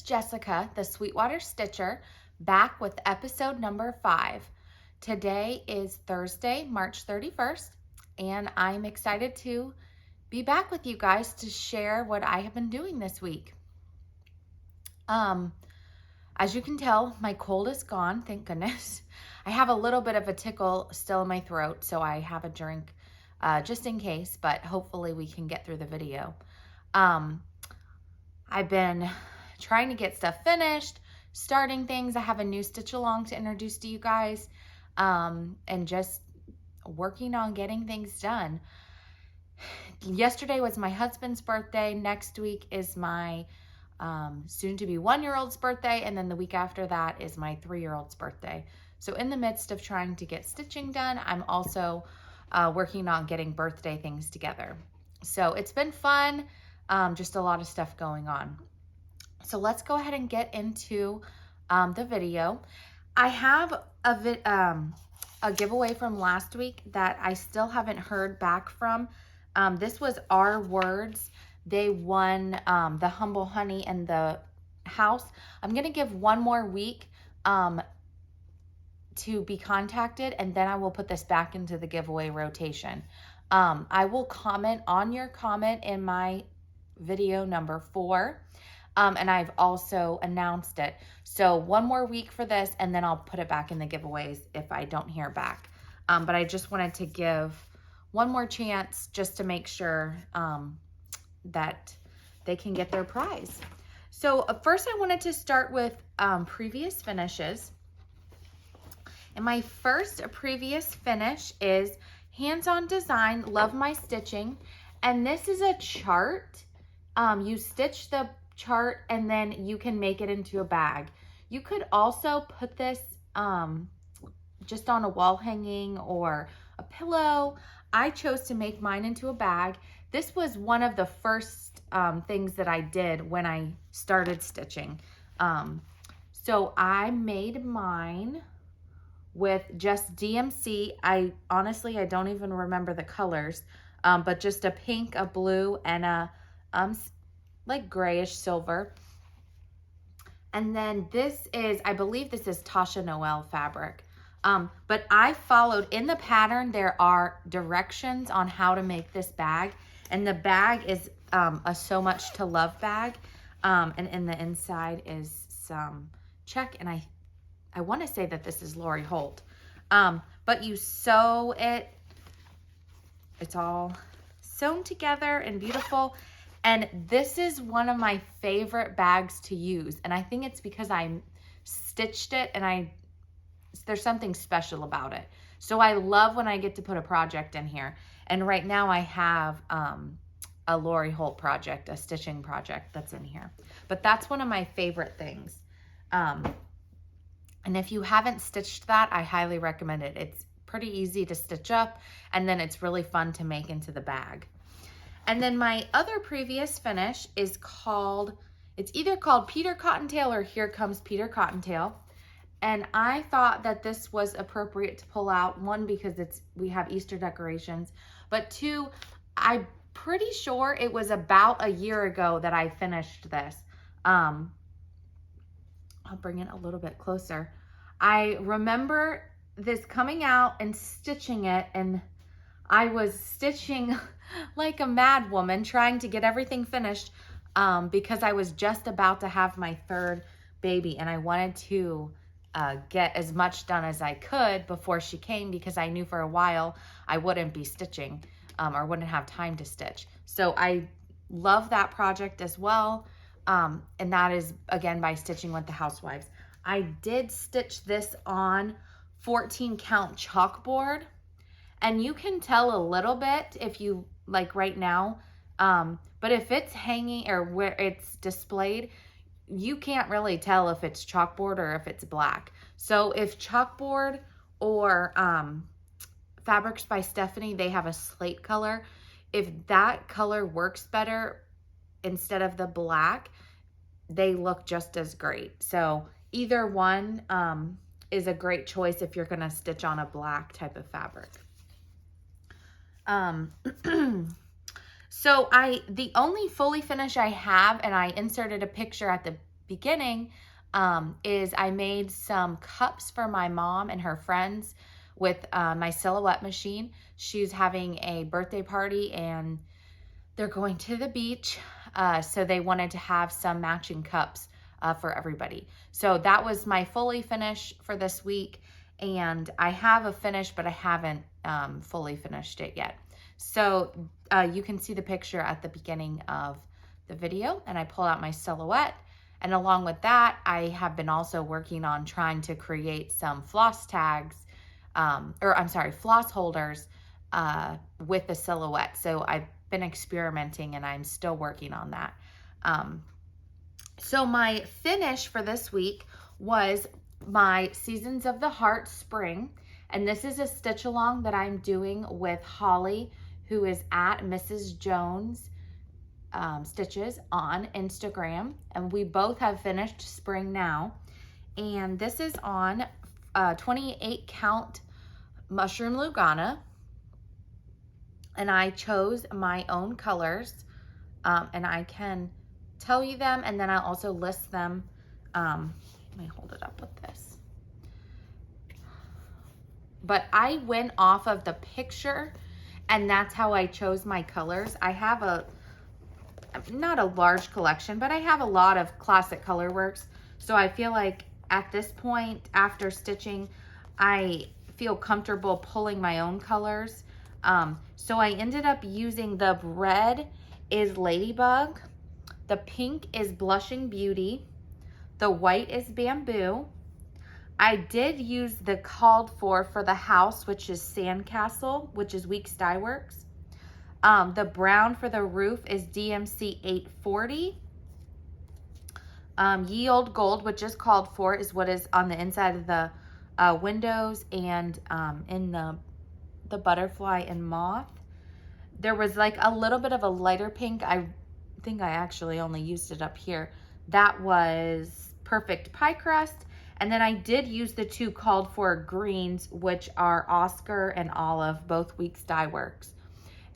Jessica, the Sweetwater Stitcher, back with episode number 5. Today is Thursday, March 31st, and I'm excited to be back with you guys to share what I have been doing this week. As you can tell, my cold is gone, thank goodness. I have a little bit of a tickle still in my throat, so I have a drink just in case, but hopefully we can get through the video. I've been trying to get stuff finished, starting things. I have a new stitch along to introduce to you guys, and just working on getting things done. Yesterday was my husband's birthday. Next week is my soon-to-be 1-year-old's birthday, and then the week after that is my 3-year-old's birthday. So in the midst of trying to get stitching done, I'm also working on getting birthday things together. So it's been fun, just a lot of stuff going on. So let's go ahead and get into the video. I have a giveaway from last week that I still haven't heard back from. This was Our Words. They won the Humble Honey and the house. I'm going to give one more week to be contacted, and then I will put this back into the giveaway rotation. I will comment on your comment in my video number 4, and I've also announced it. So one more week for this, and then I'll put it back in the giveaways if I don't hear back. But I just wanted to give one more chance just to make sure that they can get their prize. So first I wanted to start with previous finishes. And my first previous finish is Hands-On Design, Love My Stitching. And this is a chart. You stitch the chart and then you can make it into a bag. You could also put this just on a wall hanging or a pillow. I chose to make mine into a bag. This was one of the first things that I did when I started stitching. So I made mine with just DMC. Honestly, I don't even remember the colors, but just a pink, a blue, and a like grayish silver. And then this is, I believe this is Tasha Noel fabric. But I followed in the pattern. There are directions on how to make this bag, and the bag is a So Much to Love bag, and in the inside is some check, and I want to say that this is Lori Holt. But you sew it. It's all sewn together and beautiful. And this is one of my favorite bags to use. And I think it's because I stitched it and there's something special about it. So I love when I get to put a project in here. And right now I have a Lori Holt project, a stitching project that's in here. But that's one of my favorite things. And if you haven't stitched that, I highly recommend it. It's pretty easy to stitch up, and then it's really fun to make into the bag. And then my other previous finish is it's either called Peter Cottontail or Here Comes Peter Cottontail. And I thought that this was appropriate to pull out. One, because we have Easter decorations, but 2, I'm pretty sure it was about a year ago that I finished this. I'll bring it a little bit closer. I remember this coming out and stitching it, and I was stitching like a mad woman trying to get everything finished because I was just about to have my 3rd baby, and I wanted to get as much done as I could before she came, because I knew for a while I wouldn't be stitching or wouldn't have time to stitch. So I love that project as well. And that is, again, by Stitching with the Housewives. I did stitch this on 14 count chalkboard, and you can tell a little bit if you like right now, but if it's hanging or where it's displayed, you can't really tell if it's chalkboard or if it's black. So if chalkboard or Fabrics by Stephanie, they have a slate color. If that color works better instead of the black, they look just as great. So either one is a great choice if you're gonna stitch on a black type of fabric. So the only fully finish I have, and I inserted a picture at the beginning is I made some cups for my mom and her friends with my silhouette machine. She's having a birthday party and they're going to the beach. So they wanted to have some matching cups for everybody. So that was my fully finish for this week. And I have a finish, but I haven't fully finished it yet. So you can see the picture at the beginning of the video, and I pulled out my silhouette. And along with that, I have been also working on trying to create some floss tags, floss holders with the silhouette. So I've been experimenting and I'm still working on that. So my finish for this week was my Seasons of the Heart Spring. And this is a stitch along that I'm doing with Holly, who is at Mrs. Jones Stitches on Instagram. And we both have finished spring now. And this is on 28 count Mushroom Lugana. And I chose my own colors. And I can tell you them, and then I'll also list them. Let me hold it up with this. But I went off of the picture, and that's how I chose my colors. I have not a large collection, but I have a lot of classic color works. So I feel like at this point, after stitching, I feel comfortable pulling my own colors. So I ended up using the red is Ladybug, the pink is Blushing Beauty, the white is Bamboo. I did use the called for the house, which is Sandcastle, which is Weeks Dye Works. The brown for the roof is DMC 840. Ye Old Gold, which is called for, is what is on the inside of the windows and in the butterfly and moth. There was like a little bit of a lighter pink. I think I actually only used it up here. That was Perfect Piecrust. And then I did use the two called for greens, which are Oscar and Olive, both Weeks Dye Works.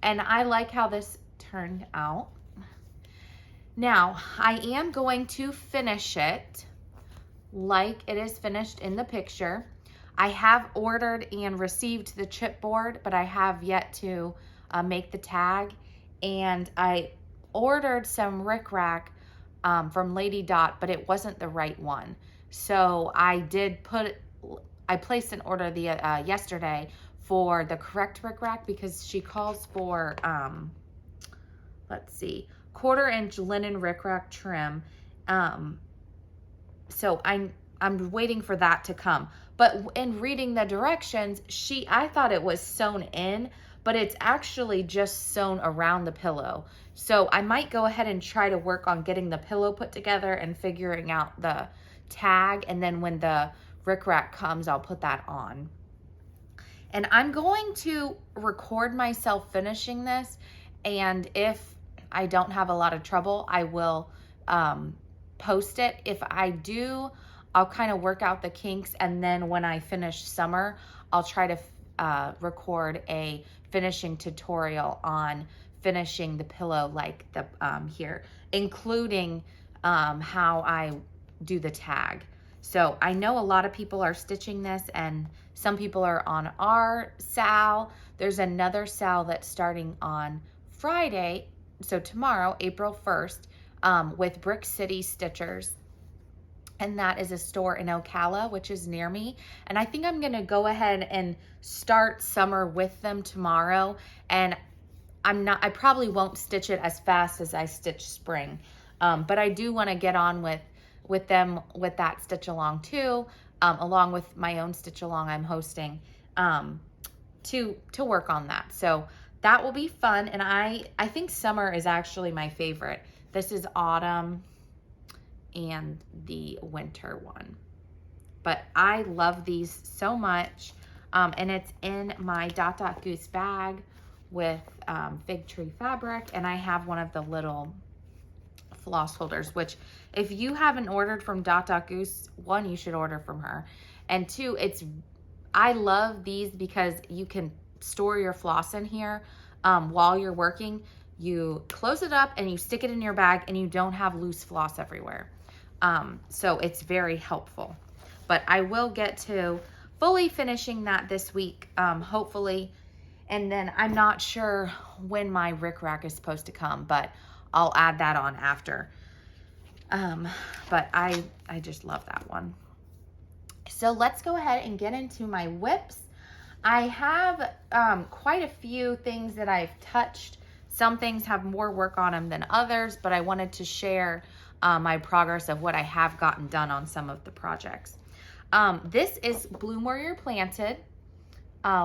And I like how this turned out. Now, I am going to finish it like it is finished in the picture. I have ordered and received the chipboard, but I have yet to make the tag. And I ordered some rickrack from Lady Dot, but it wasn't the right one. So I placed an order yesterday for the correct rickrack because she calls for, let's see, 1/4-inch linen rickrack trim. So I'm waiting for that to come. But in reading the directions, I thought it was sewn in, but it's actually just sewn around the pillow. So I might go ahead and try to work on getting the pillow put together and figuring out the tag. And then when the rickrack comes, I'll put that on. And I'm going to record myself finishing this. And if I don't have a lot of trouble, I will post it. If I do, I'll kind of work out the kinks. And then when I finish summer, I'll try to record a finishing tutorial on finishing the pillow like the here, including how I do the tag. So I know a lot of people are stitching this, and some people are on our SAL. There's another SAL that's starting on Friday, so tomorrow, April 1st, with Brick City Stitchers. And that is a store in Ocala, which is near me. And I think I'm gonna go ahead and start summer with them tomorrow. And I probably won't stitch it as fast as I stitch spring. But I do wanna get on with them with that stitch along too, along with my own stitch along I'm hosting, to work on that. So that will be fun. And I think summer is actually my favorite. This is autumn and the winter one. But I love these so much. And it's in my Dot Dot Goose bag with fig tree fabric. And I have one of the little floss holders, which if you haven't ordered from Dot Dot Goose, one, you should order from her. And two, I love these because you can store your floss in here while you're working. You close it up and you stick it in your bag and you don't have loose floss everywhere. So it's very helpful. But I will get to fully finishing that this week, hopefully. And then I'm not sure when my rickrack is supposed to come, but I'll add that on after. But I just love that one. So let's go ahead and get into my whips. I have quite a few things that I've touched. Some things have more work on them than others, but I wanted to share my progress of what I have gotten done on some of the projects. This is Bloom Where You're Planted,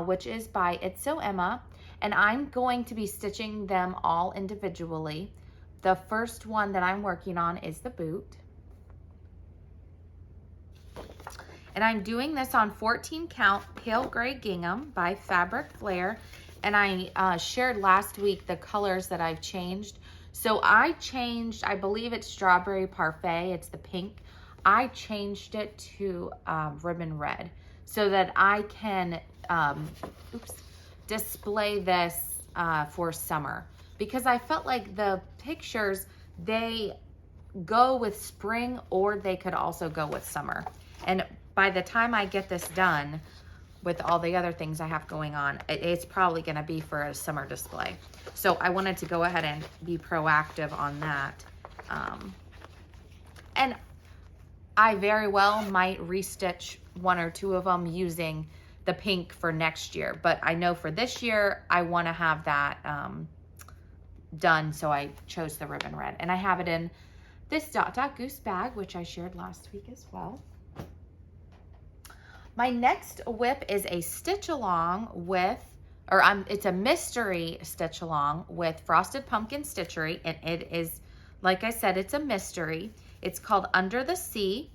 which is by It's So Emma, and I'm going to be stitching them all individually. The first one that I'm working on is the boot. And I'm doing this on 14 count Pale Gray Gingham by Fabric Flair. And I shared last week the colors that I've changed. So I changed, I believe it's Strawberry Parfait, it's the pink. I changed it to Ribbon Red so that I can display this for summer. Because I felt like the pictures, they go with spring or they could also go with summer. And by the time I get this done with all the other things I have going on, it's probably going to be for a summer display. So I wanted to go ahead and be proactive on that. And I very well might restitch one or two of them using the pink for next year. But I know for this year, I want to have that done. So I chose the Ribbon Red. And I have it in this Dot Dot Goose bag, which I shared last week as well. My next whip is a stitch along with, it's a mystery stitch along with Frosted Pumpkin Stitchery, and it is, like I said, it's a mystery. It's called Under the Sea,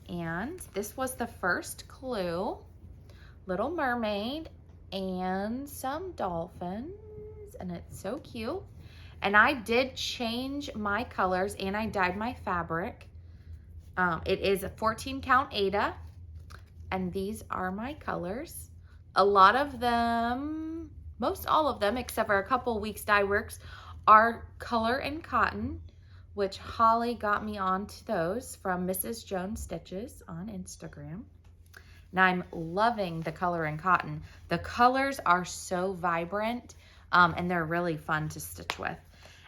and this was the first clue. Little mermaid and some dolphins, and it's so cute. And I did change my colors and I dyed my fabric. It is a 14 count Aida. And these are my colors. A lot of them, most all of them, except for a couple weeks dye works, are color and cotton, which Holly got me onto those from Mrs. Jones Stitches on Instagram. And I'm loving the color and cotton. The colors are so vibrant, and they're really fun to stitch with.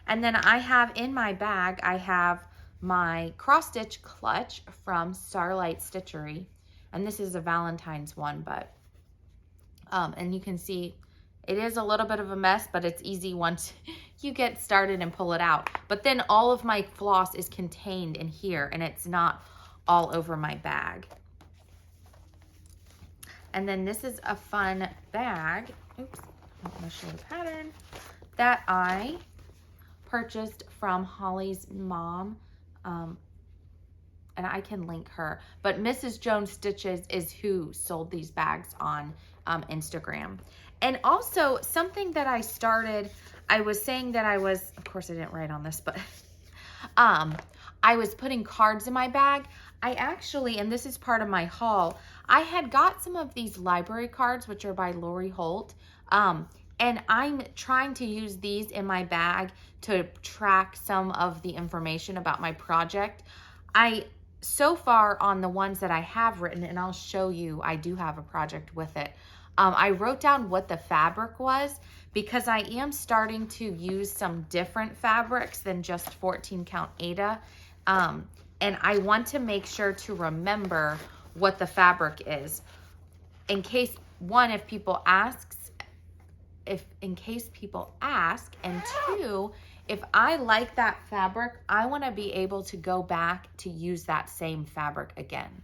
And then I have in my bag, I have my cross stitch clutch from Starlight Stitchery. And this is a Valentine's one, but, and you can see it is a little bit of a mess, but it's easy once you get started and pull it out. But then all of my floss is contained in here and it's not all over my bag. And then this is a fun bag. Oops, I'm gonna show the pattern that I purchased from Holly's mom. And I can link her, but Mrs. Jones Stitches is who sold these bags on Instagram. And also something that I started, I was saying that I was, of course I didn't write on this, but I was putting cards in my bag. I actually, and this is part of my haul, I had got some of these library cards, which are by Lori Holt. And I'm trying to use these in my bag to track some of the information about my project. So far on the ones that I have written, and I'll show you, I do have a project with it. I wrote down what the fabric was because I am starting to use some different fabrics than just 14 count Aida. And I want to make sure to remember what the fabric is in case, one, if people ask, and two, if I like that fabric, I want to be able to go back to use that same fabric again.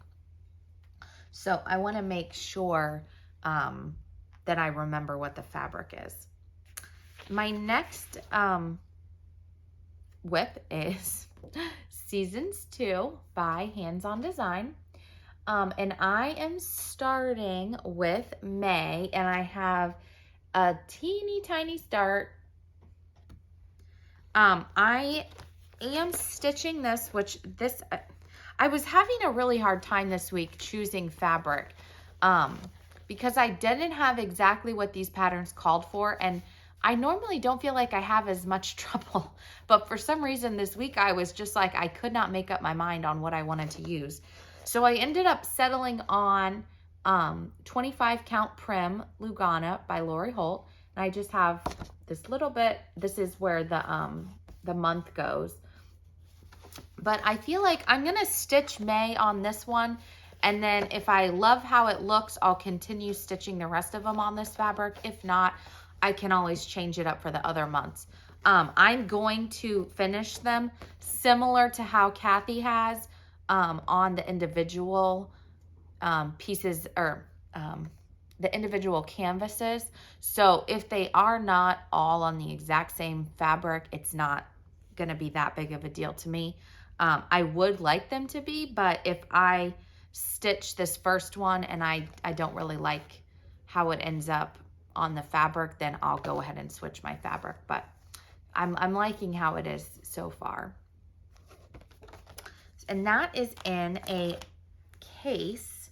So I want to make sure that I remember what the fabric is. My next whip is Seasons 2 by Hands On Design. And I am starting with May, and I have a teeny tiny start. I am stitching this, I was having a really hard time this week choosing fabric, because I didn't have exactly what these patterns called for. And I normally don't feel like I have as much trouble, but for some reason this week I was just like, I could not make up my mind on what I wanted to use. So I ended up settling on 25 count Prim Lugana by Lori Holt. And I just have this little bit. This is where the month goes. But I feel like I'm going to stitch May on this one. And then if I love how it looks, I'll continue stitching the rest of them on this fabric. If not, I can always change it up for the other months. I'm going to finish them similar to how Kathy has on the individual pieces or the individual canvases. So if they are not all on the exact same fabric, it's not going to be that big of a deal to me. I would like them to be, but if I stitch this first one and I don't really like how it ends up on the fabric, then I'll go ahead and switch my fabric. But I'm liking how it is so far. And that is in a case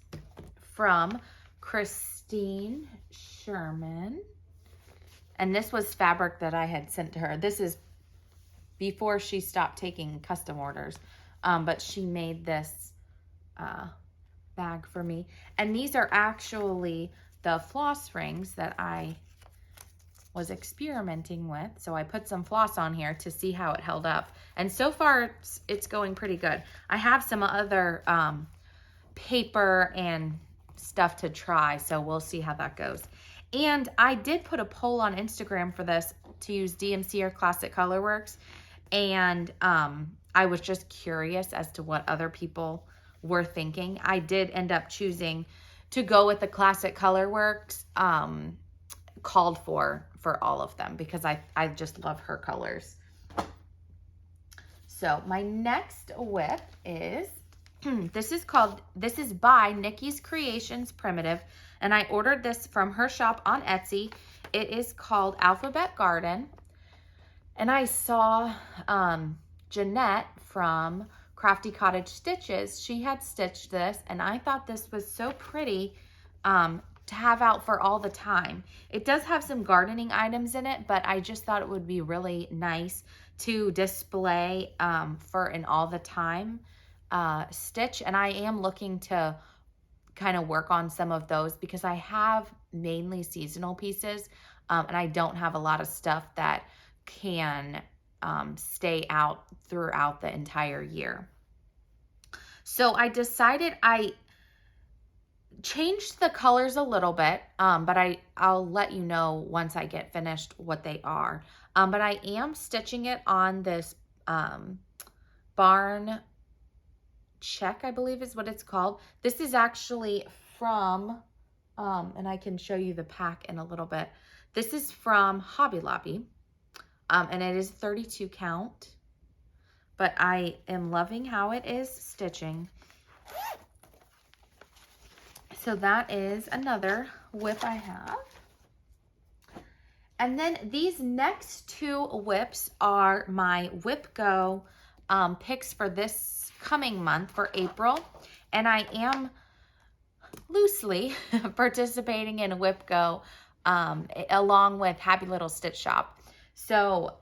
from Christine Sherman. And this was fabric that I had sent to her. This is before she stopped taking custom orders. But she made this bag for me. And these are actually the floss rings that I was experimenting with. So I put some floss on here to see how it held up. And so far, it's going pretty good. I have some other paper and stuff to try, so we'll see how that goes. And I did put a poll on Instagram for this to use DMC or Classic Colorworks. And I was just curious as to what other people were thinking. I did end up choosing to go with the Classic Colorworks called for all of them because I just love her colors. So my next whip is, this is by Nikys Creations Primitive, and I ordered this from her shop on Etsy. It is called Alphabet Garden, and I saw Jeanette from Crafty Cottage Stitches. She had stitched this, and I thought this was so pretty to have out for all the time. It does have some gardening items in it, but I just thought it would be really nice to display for an all the time stitch. And I am looking to kind of work on some of those because I have mainly seasonal pieces and I don't have a lot of stuff that can stay out throughout the entire year. So I decided I changed the colors a little bit, but I'll let you know once I get finished what they are. But I am stitching it on this barn check, I believe is what it's called. This is actually from, and I can show you the pack in a little bit. This is from Hobby Lobby, and it is 32 count, but I am loving how it is stitching. So that is another whip I have. And then these next two whips are my Whip Go picks for this coming month for April. And I am loosely participating in Whip Go along with Happy Little Stitch Shop. So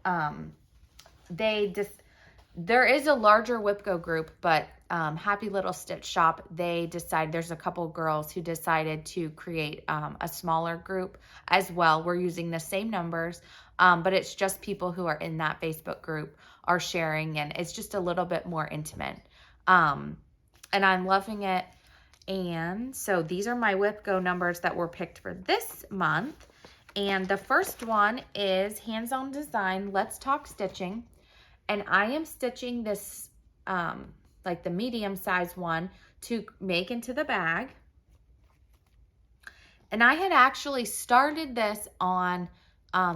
there is a larger Whip Go group, but Happy Little Stitch Shop, there's a couple girls who decided to create a smaller group as well. We're using the same numbers, but it's just people who are in that Facebook group are sharing, and it's just a little bit more intimate. And I'm loving it. And so these are my Whip Go numbers that were picked for this month. And the first one is Hands-On Design, Let's Talk Stitching. And I am stitching this, like the medium size one to make into the bag. And I had actually started this on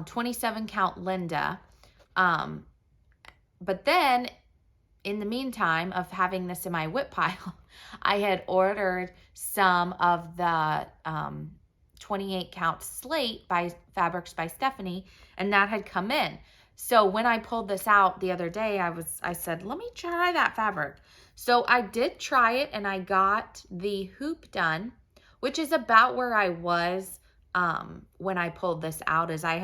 27 count Linda. But then in the meantime of having this in my whip pile, I had ordered some of the 28 count Slate by Fabrics by Stephanie, and that had come in. So when I pulled this out the other day, I said, let me try that fabric. So I did try it, and I got the hoop done, which is about where I was when I pulled this out is I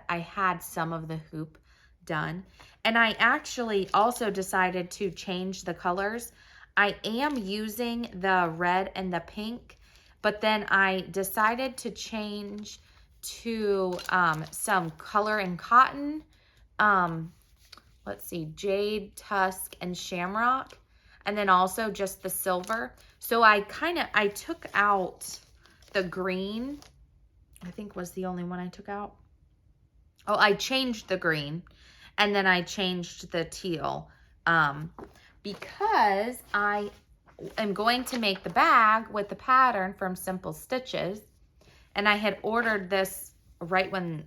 had some of the hoop done. And I actually also decided to change the colors. I am using the red and the pink, but then I decided to change to some color and cotton. Let's see, jade, tusk, and shamrock. And then also just the silver. So I took out the green. I think was the only one I took out. Oh, I changed the green. And then I changed the teal. Because I am going to make the bag with the pattern from Simple Stitches. And I had ordered this right when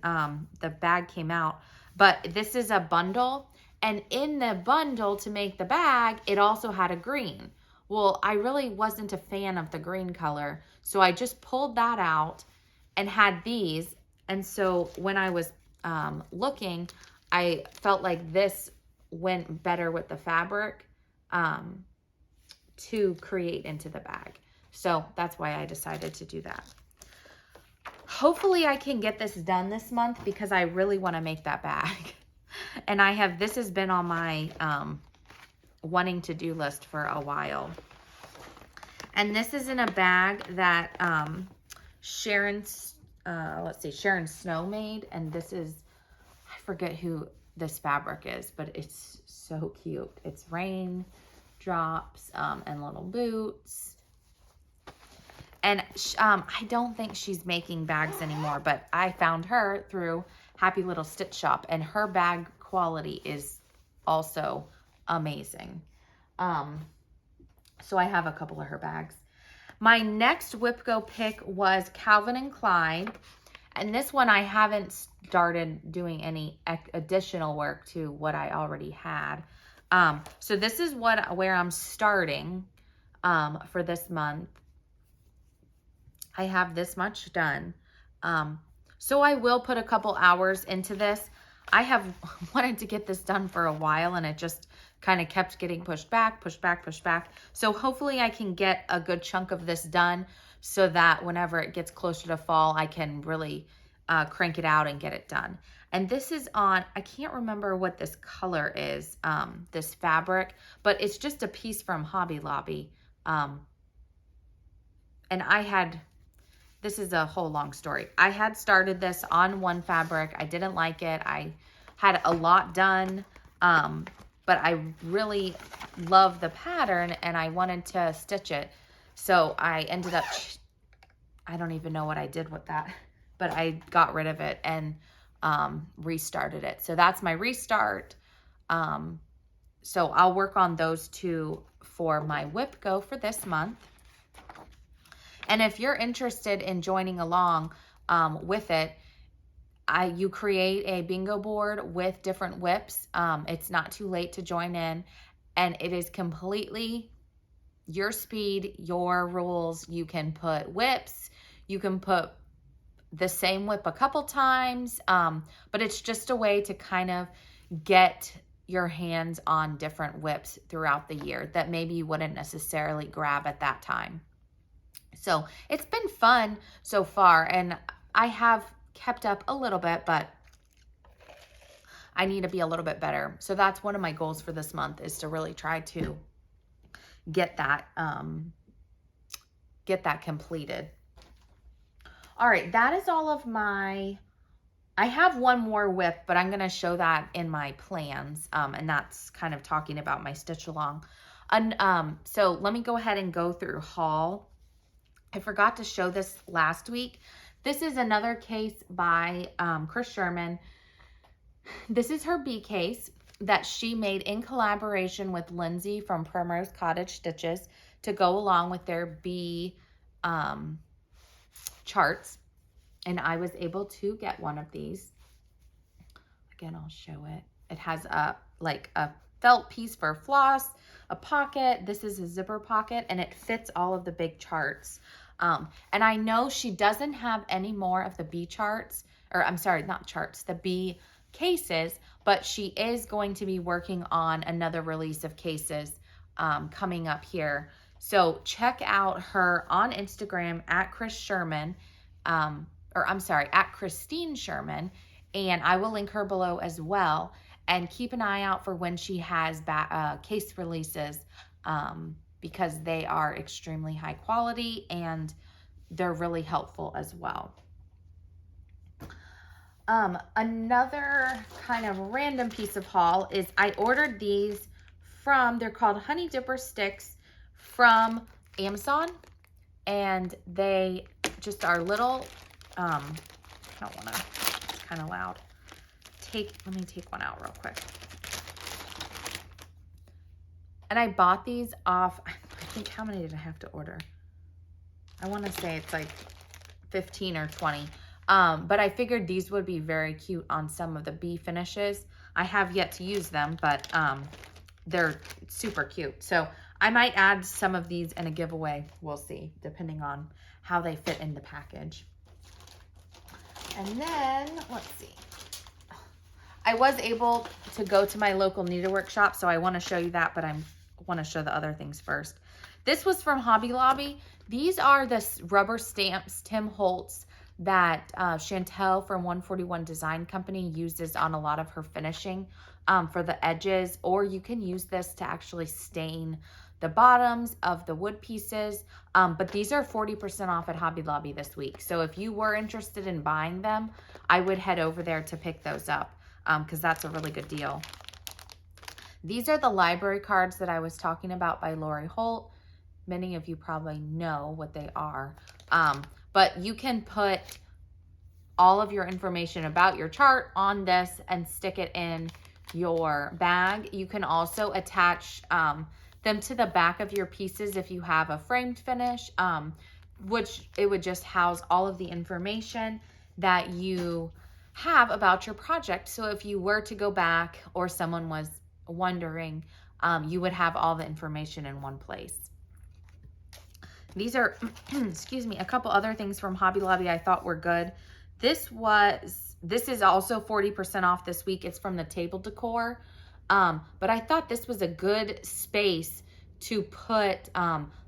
the bag came out. But this is a bundle. And in the bundle to make the bag, it also had a green. Well, I really wasn't a fan of the green color. So I just pulled that out and had these. And so when I was looking, I felt like this went better with the fabric to create into the bag. So that's why I decided to do that. Hopefully I can get this done this month because I really want to make that bag. And this has been on my wanting to do list for a while. And this is in a bag that Sharon Snow made. And this is, I forget who this fabric is, but it's so cute. It's rain drops and little boots. And I don't think she's making bags anymore, but I found her through Happy Little Stitch Shop, and her bag quality is also amazing. So I have a couple of her bags. My next Whip Go pick was Calvin and Clyde. And this one I haven't started doing any additional work to what I already had. So this is where I'm starting for this month. I have this much done. So I will put a couple hours into this. I have wanted to get this done for a while, and it just kind of kept getting pushed back. So hopefully I can get a good chunk of this done so that whenever it gets closer to fall, I can really crank it out and get it done. And this is on, I can't remember what this color is, this fabric, but it's just a piece from Hobby Lobby. And this is a whole long story. I had started this on one fabric. I didn't like it. I had a lot done, but I really love the pattern and I wanted to stitch it. So I ended up, I don't even know what I did with that, but I got rid of it and restarted it. So that's my restart. So I'll work on those two for my Whip Go for this month. And if you're interested in joining along with it, you create a bingo board with different whips. It's not too late to join in, and it is completely your speed, your rules. You can put whips, you can put the same whip a couple times, but it's just a way to kind of get your hands on different whips throughout the year that maybe you wouldn't necessarily grab at that time. So it's been fun so far, and I have kept up a little bit, but I need to be a little bit better. So that's one of my goals for this month, is to really try to get that completed. All right, that is all of my, I have one more whip, but I'm going to show that in my plans, and that's kind of talking about my stitch along. And so let me go ahead and go through haul. I forgot to show this last week. This is another case by Chris Sherman. This is her bee case that she made in collaboration with Lindsay from Primrose Cottage Stitches to go along with their bee charts. And I was able to get one of these. Again, I'll show it. It has a felt piece for floss, a pocket. This is a zipper pocket, and it fits all of the big charts. And I know she doesn't have any more of the bee charts, or I'm sorry, not charts, the bee cases, but she is going to be working on another release of cases coming up here. So check out her on Instagram at Chris Sherman, or I'm sorry, at Christine Sherman, and I will link her below as well. And keep an eye out for when she has case releases, because they are extremely high quality and they're really helpful as well. Another kind of random piece of haul is I ordered these from, they're called Honey Dipper Sticks from Amazon, and they just are little, I don't want to, it's kind of loud. Let me take one out real quick. And I bought these off, I think, how many did I have to order? I want to say it's like 15 or 20. But I figured these would be very cute on some of the bee finishes. I have yet to use them, but they're super cute. So I might add some of these in a giveaway. We'll see, depending on how they fit in the package. And then, let's see. I was able to go to my local needlework shop, so I want to show you that, but I want to show the other things first. This was from Hobby Lobby. These are the rubber stamps, Tim Holtz, that Chantelle from 141 Design Company uses on a lot of her finishing for the edges, or you can use this to actually stain the bottoms of the wood pieces. But these are 40% off at Hobby Lobby this week. So if you were interested in buying them, I would head over there to pick those up, because that's a really good deal. These are the library cards that I was talking about by Lori Holt. Many of you probably know what they are. But you can put all of your information about your chart on this and stick it in your bag. You can also attach them to the back of your pieces if you have a framed finish, which it would just house all of the information that you have about your project. So if you were to go back or someone was wondering, you would have all the information in one place. These are, excuse me, a couple other things from Hobby Lobby I thought were good. This is also 40% off this week. It's from the table decor. But I thought this was a good space to put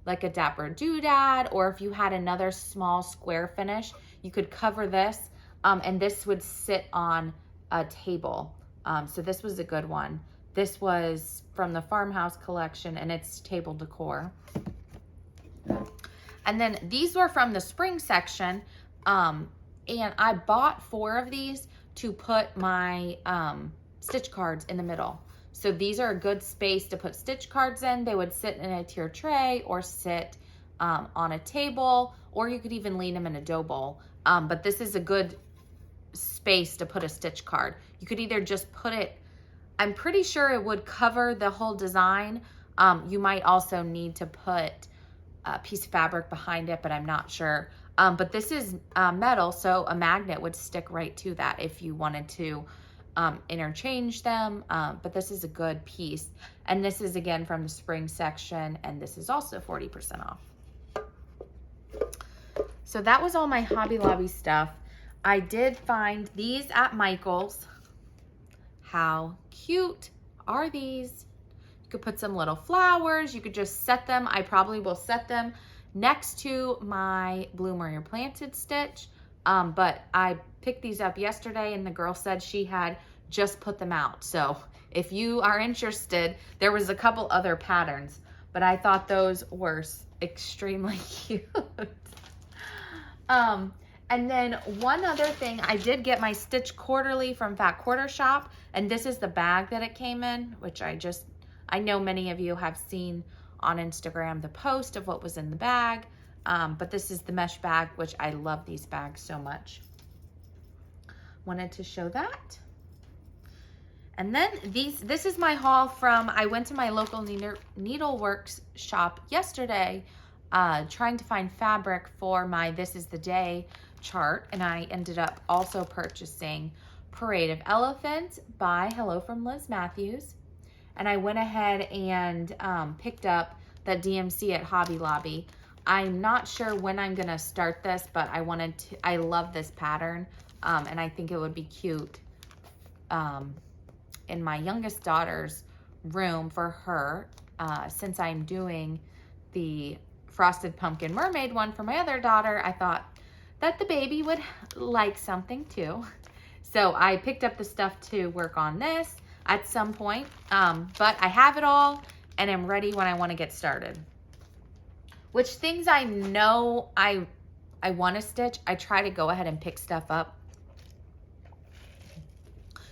like a Dapper Doodad, or if you had another small square finish, you could cover this, and this would sit on a table. So this was a good one. This was from the Farmhouse collection, and it's table decor. And then these were from the spring section, and I bought 4 of these to put my stitch cards in the middle. So these are a good space to put stitch cards in. They would sit in a tier tray or sit on a table, or you could even lean them in a dough bowl. But this is a good space to put a stitch card. You could either just put it, I'm pretty sure it would cover the whole design. You might also need to put a piece of fabric behind it, but I'm not sure. But this is metal, so a magnet would stick right to that if you wanted to interchange them. But this is a good piece. And this is again from the spring section, and this is also 40% off. So that was all my Hobby Lobby stuff. I did find these at Michael's. How cute are these? You could put some little flowers. You could just set them. I probably will set them next to my Bloom Where You're Planted stitch. But I picked these up yesterday, and the girl said she had just put them out. So if you are interested, there was a couple other patterns, but I thought those were extremely cute. And then one other thing, I did get my Stitch Quarterly from Fat Quarter Shop, and this is the bag that it came in, which I know many of you have seen on Instagram the post of what was in the bag, but this is the mesh bag, which I love these bags so much. Wanted to show that. And then this is my haul from, I went to my local needleworks shop yesterday, trying to find fabric for my This Is the Day chart, and I ended up also purchasing Parade of Elephants by Hello from Liz Matthews. And I went ahead and picked up the DMC at Hobby Lobby. I'm not sure when I'm gonna start this, but I love this pattern, and I think it would be cute in my youngest daughter's room for her, since I'm doing the Frosted Pumpkin Mermaid one for my other daughter. I thought that the baby would like something too. So I picked up the stuff to work on this at some point, but I have it all and I'm ready when I want to get started. Which things I know I want to stitch, I try to go ahead and pick stuff up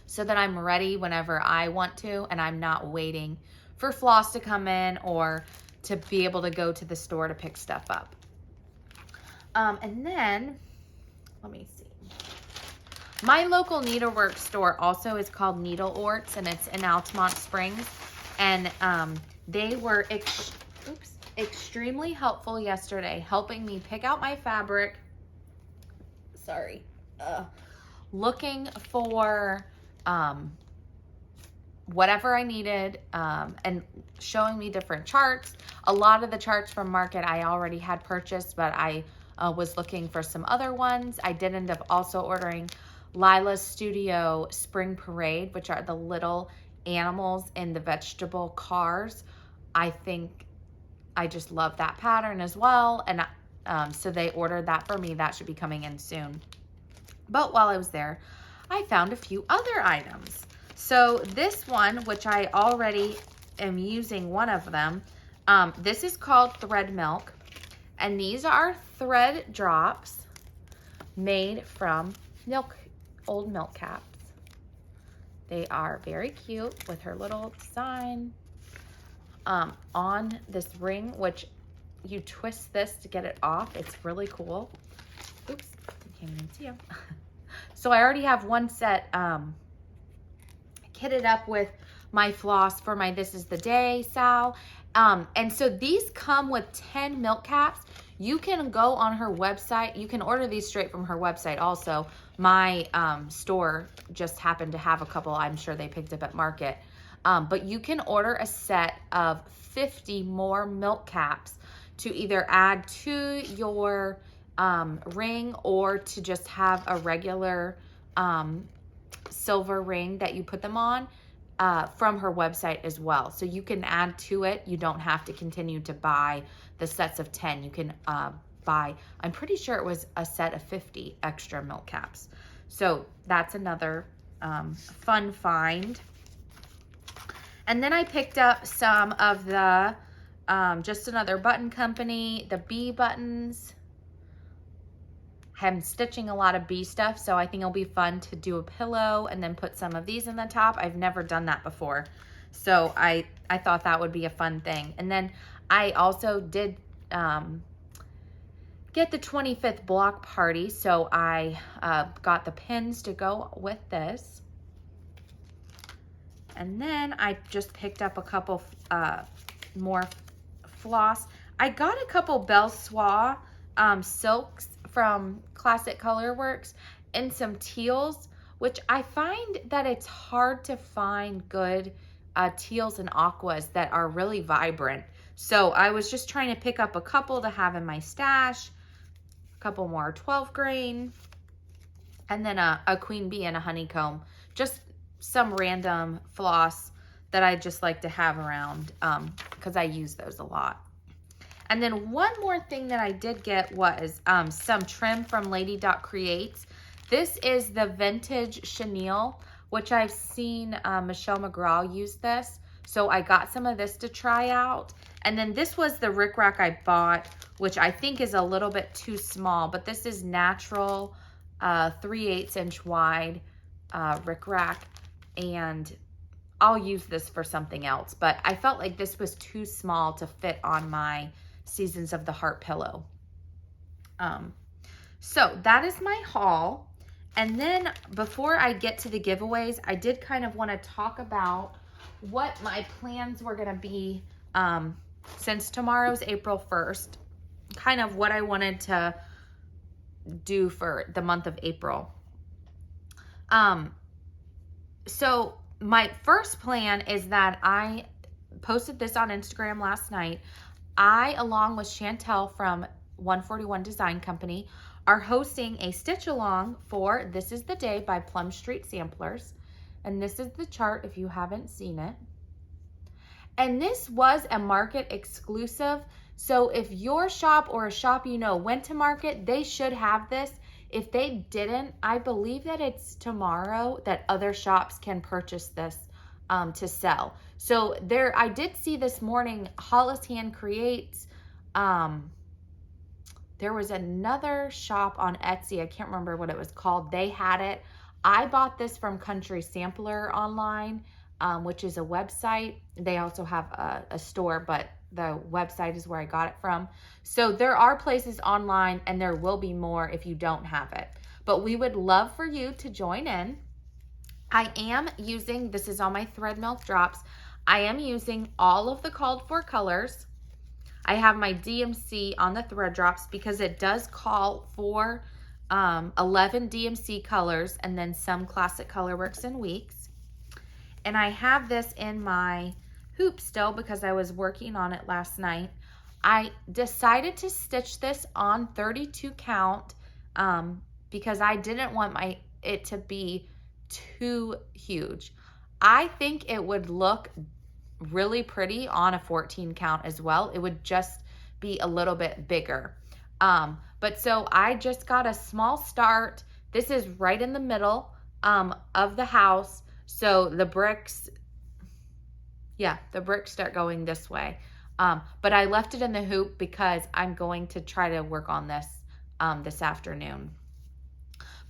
so that I'm ready whenever I want to, and I'm not waiting for floss to come in or to be able to go to the store to pick stuff up. And then, let me see. My local needlework store also is called Needle Orts, and it's in Altamont Springs. And they were extremely helpful yesterday, helping me pick out my fabric. Sorry. Looking for whatever I needed, and showing me different charts. A lot of the charts from Market I already had purchased, but I was looking for some other ones. I did end up also ordering Lila's Studio Spring Parade, which are the little animals in the vegetable cars. I think I just love that pattern as well, and so they ordered that for me. That should be coming in soon. But while I was there, I found a few other items. So this one, which I already am using one of them, this is called Thread Milk, and these are thread drops made from old milk caps. They are very cute with her little design on this ring, which you twist this to get it off. It's really cool. Oops, I can't even see them. So I already have one set kitted up with my floss for my This Is the Day Sal. And so these come with 10 milk caps. You can go on her website. You can order these straight from her website also. My store just happened to have a couple. I'm sure they picked up at Market. But you can order a set of 50 more milk caps to either add to your ring or to just have a regular silver ring that you put them on from her website as well. So you can add to it. You don't have to continue to buy the sets of 10. You can buy, I'm pretty sure it was a set of 50 extra milk caps. So that's another fun find. And then I picked up some of the Just Another Button Company, the bee buttons. I'm stitching a lot of bee stuff, so I think it'll be fun to do a pillow and then put some of these in the top. I've never done that before, so I thought that would be a fun thing. And then I also did get the 25th block party, so I got the pins to go with this. And then I just picked up a couple more floss. I got a couple Belle Soie silks from Classic Colorworks and some teals, which I find that it's hard to find good teals and aquas that are really vibrant. So I was just trying to pick up a couple to have in my stash, a couple more 12 grain, and then a queen bee and a honeycomb. Just some random floss that I just like to have around because I use those a lot. And then one more thing that I did get was some trim from Lady Creates. This is the vintage chenille, which I've seen Michelle McGraw use this. So I got some of this to try out. And then this was the rickrack I bought, which I think is a little bit too small, but this is natural 3/8 inch wide rickrack, and I'll use this for something else, but I felt like this was too small to fit on my Seasons of the Heart pillow. So that is my haul. And then before I get to the giveaways, I did kind of want to talk about what my plans were going to be since tomorrow's April 1st, kind of what I wanted to do for the month of April. So my first plan is that I posted this on Instagram last night. I, along with Chantelle from 141 Design Company, are hosting a stitch along for This Is the Day by Plum Street Samplers. And this is the chart if you haven't seen it. And this was a Market exclusive. So if your shop or a shop you know went to market, they should have this. If they didn't, I believe that it's tomorrow that other shops can purchase this to sell. So there, I did see this morning, Hollis Hand Creates, there was another shop on Etsy. I can't remember what it was called. They had it. I bought this from Country Sampler online, which is a website. They also have a store, but the website is where I got it from. So there are places online, and there will be more if you don't have it. But we would love for you to join in. I am using, this is on my Thread Milk Drops, I am using all of the called for colors. I have my DMC on the thread drops because it does call for 11 DMC colors and then some classic Colorworks and Weeks. And I have this in my hoop still because I was working on it last night. I decided to stitch this on 32 count because I didn't want it to be too huge. I think it would look really pretty on a 14 count as well. It would just be a little bit bigger. But so I just got a small start. This is right in the middle of the house. So the bricks, the bricks start going this way. But I left it in the hoop because I'm going to try to work on this this afternoon.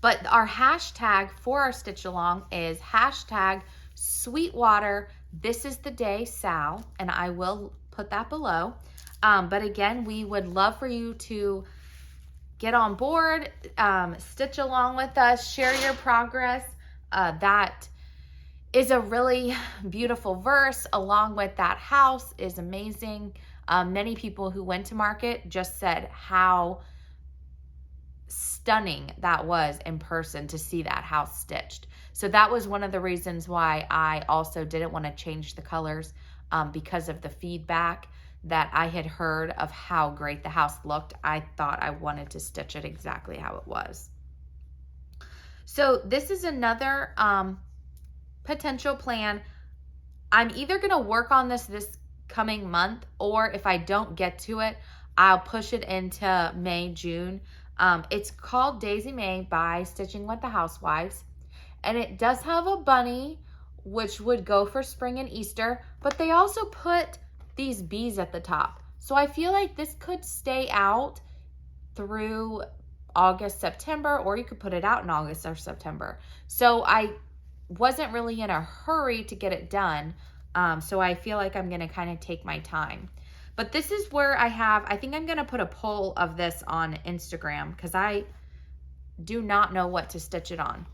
But our hashtag for our stitch along is hashtag Sweetwater. This is the day, Sal, and I will put that below. But again, we would love for you to get on board, stitch along with us, share your progress. That is a really beautiful verse, along with that house is amazing. Many people who went to market just said how stunning that was in person to see that house stitched. So that was one of the reasons why I also didn't want to change the colors because of the feedback that I had heard of how great the house looked. I thought I wanted to stitch it exactly how it was. So this is another potential plan. I'm either going to work on this coming month, or if I don't get to it, I'll push it into May, June. It's called Daisy May by Stitching with the Housewives. And it does have a bunny, which would go for spring and Easter, but they also put these bees at the top. So I feel like this could stay out through August, September, or you could put it out in August or September. So I wasn't really in a hurry to get it done. So I feel like I'm going to kind of take my time. But this is where I think I'm going to put a poll of this on Instagram because I do not know what to stitch it on.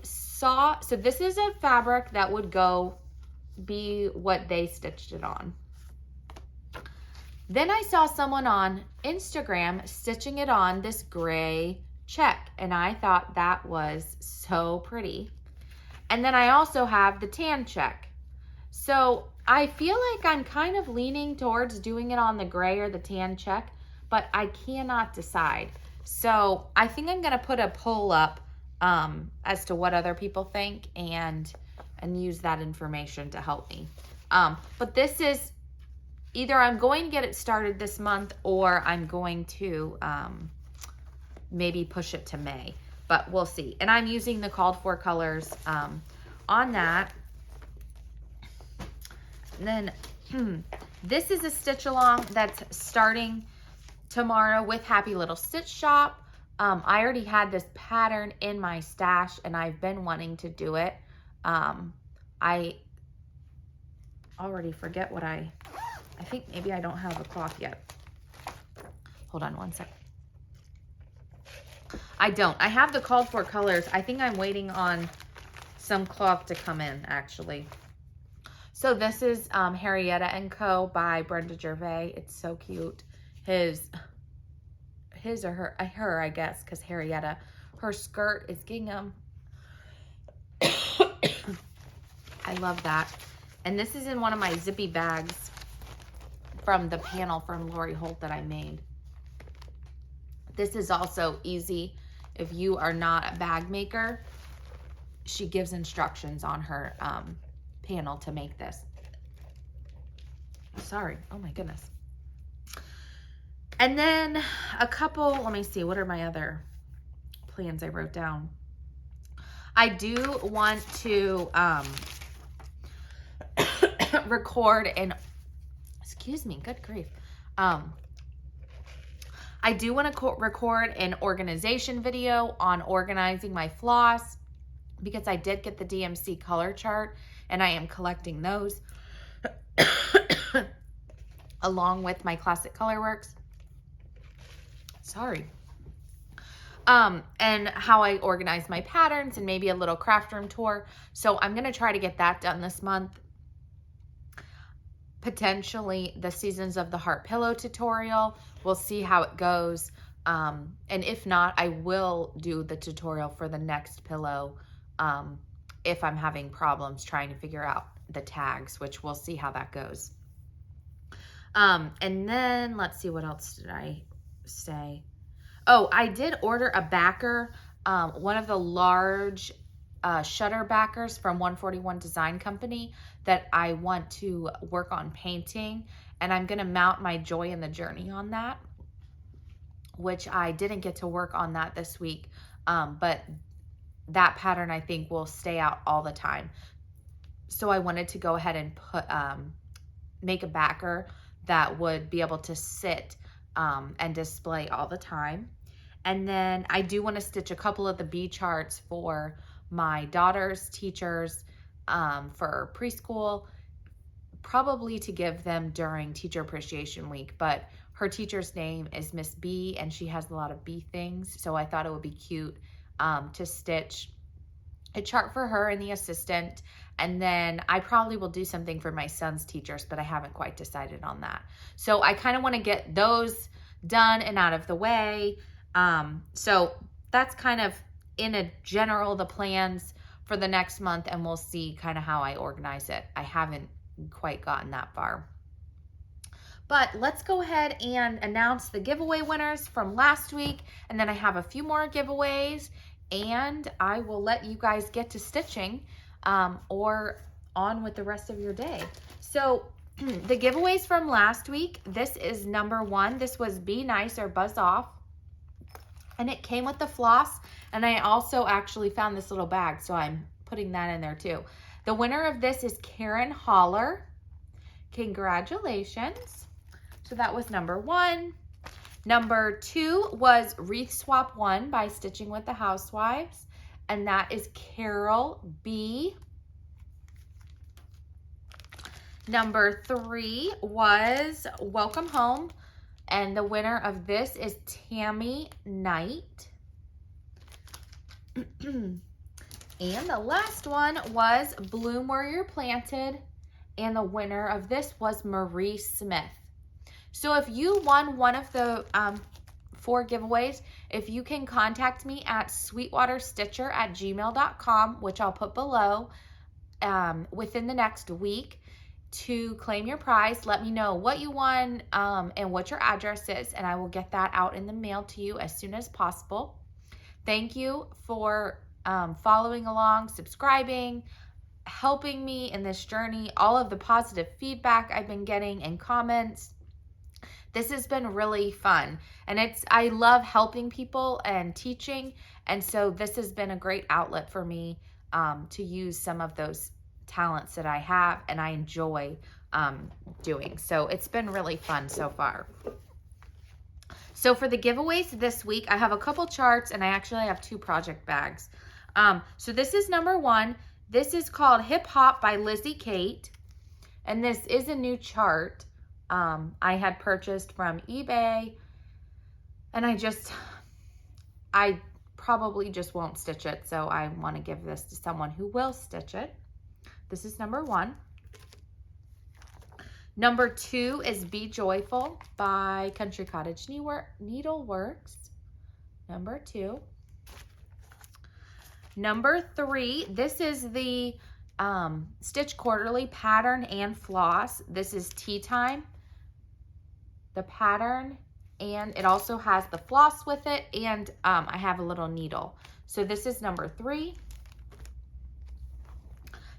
So this is a fabric that would be what they stitched it on. Then I saw someone on Instagram stitching it on this gray check, and I thought that was so pretty. And then I also have the tan check. So I feel like I'm kind of leaning towards doing it on the gray or the tan check, but I cannot decide. So I think I'm going to put a poll up as to what other people think and use that information to help me. But this is either I'm going to get it started this month, or I'm going to maybe push it to May, but we'll see. And I'm using the called for colors on that. And then this is a stitch along that's starting tomorrow with Happy Little Stitch Shop. I already had this pattern in my stash and I've been wanting to do it. I already forget what I think maybe I don't have a cloth yet. Hold on one second. I don't. I have the called for colors. I think I'm waiting on some cloth to come in actually. So this is Harrietta & Co. by Brenda Gervais. It's so cute. His or her, I guess, because Harrietta, her skirt is gingham. I love that. And this is in one of my zippy bags from the panel from Lori Holt that I made. This is also easy if you are not a bag maker. She gives instructions on her panel to make this. Sorry. Oh my goodness. And then a couple, let me see, what are my other plans I wrote down? I do want to record an, excuse me, good grief. I do want to record an organization video on organizing my floss because I did get the DMC color chart and I am collecting those along with my classic colorworks. Sorry. And how I organize my patterns and maybe a little craft room tour. So I'm going to try to get that done this month. Potentially the Seasons of the Heart pillow tutorial. We'll see how it goes. And if not, I will do the tutorial for the next pillow if I'm having problems trying to figure out the tags, which we'll see how that goes. And then let's see, what else did I say? Oh, I did order a backer, one of the large shutter backers from 141 Design Company that I want to work on painting, and I'm going to mount my Joy in the Journey on that, which I didn't get to work on that this week, but that pattern I think will stay out all the time. So I wanted to go ahead and put make a backer that would be able to sit and display all the time. And then I do want to stitch a couple of the B charts for my daughter's teachers for preschool, probably to give them during Teacher Appreciation Week. But her teacher's name is Miss B, and she has a lot of B things. So I thought it would be cute to stitch a chart for her and the assistant. And then I probably will do something for my son's teachers, but I haven't quite decided on that. So I kind of want to get those done and out of the way. So that's kind of in a general the plans for the next month, and we'll see kind of how I organize it. I haven't quite gotten that far. But let's go ahead and announce the giveaway winners from last week, and then I have a few more giveaways, and I will let you guys get to stitching or on with the rest of your day. So the giveaways from last week, this is number 1. This was Be Nice or Buzz Off. And it came with the floss, and I also actually found this little bag, so I'm putting that in there too. The winner of this is Karen Holler. Congratulations. So that was number 1. Number 2 was Wreath Swap 1 by Stitching with the Housewives, and that is Carol B. Number 3 was Welcome Home, and the winner of this is Tammy Knight. And the last one was Bloom Where You're Planted, and the winner of this was Marie Smith. So if you won one of the 4 giveaways, if you can contact me at sweetwaterstitcher@gmail.com, which I'll put below, within the next week, to claim your prize, let me know what you won and what your address is, and I will get that out in the mail to you as soon as possible. Thank you for following along, subscribing, helping me in this journey, all of the positive feedback I've been getting and comments. This has been really fun, and I love helping people and teaching, and so this has been a great outlet for me to use some of those talents that I have and I enjoy doing. So it's been really fun so far. So for the giveaways this week, I have a couple charts, and I actually have 2 project bags. So this is number 1. This is called Hip Hop by Lizzie Kate, and this is a new chart I had purchased from eBay, and I probably just won't stitch it, so I want to give this to someone who will stitch it. This is number 1. Number 2 is Be Joyful by Country Cottage Needleworks. Number 2. Number 3, this is the Stitch Quarterly pattern and floss. This is Tea Time, the pattern, and it also has the floss with it, and I have a little needle. So this is number 3.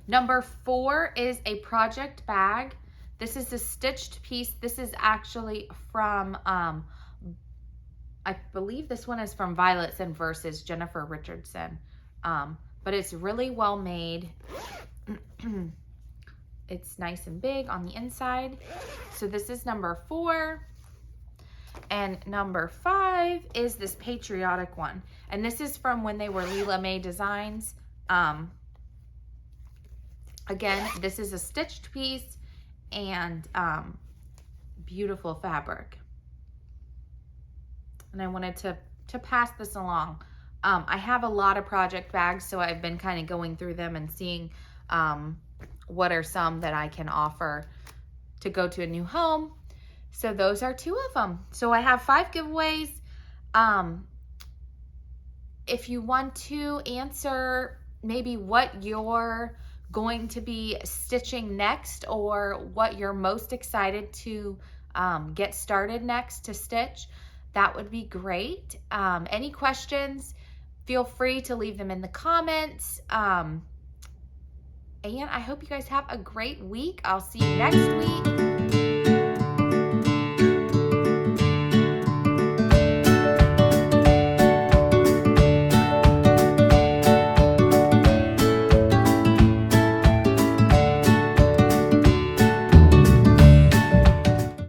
Number 4 is a project bag. This is a stitched piece. This is actually from I believe this one is from Violets and Verses, Jennifer Richardson. But it's really well made. It's nice and big on the inside. So this is number 4. And number 5 is this patriotic one. And this is from when they were Leela May Designs. Again, this is a stitched piece and beautiful fabric. And I wanted to pass this along. I have a lot of project bags, so I've been kind of going through them and seeing what are some that I can offer to go to a new home. So those are 2 of them. So I have 5 giveaways. If you want to answer maybe what you're going to be stitching next, or what you're most excited to get started next to stitch, that would be great. Any questions, feel free to leave them in the comments. And I hope you guys have a great week. I'll see you next week.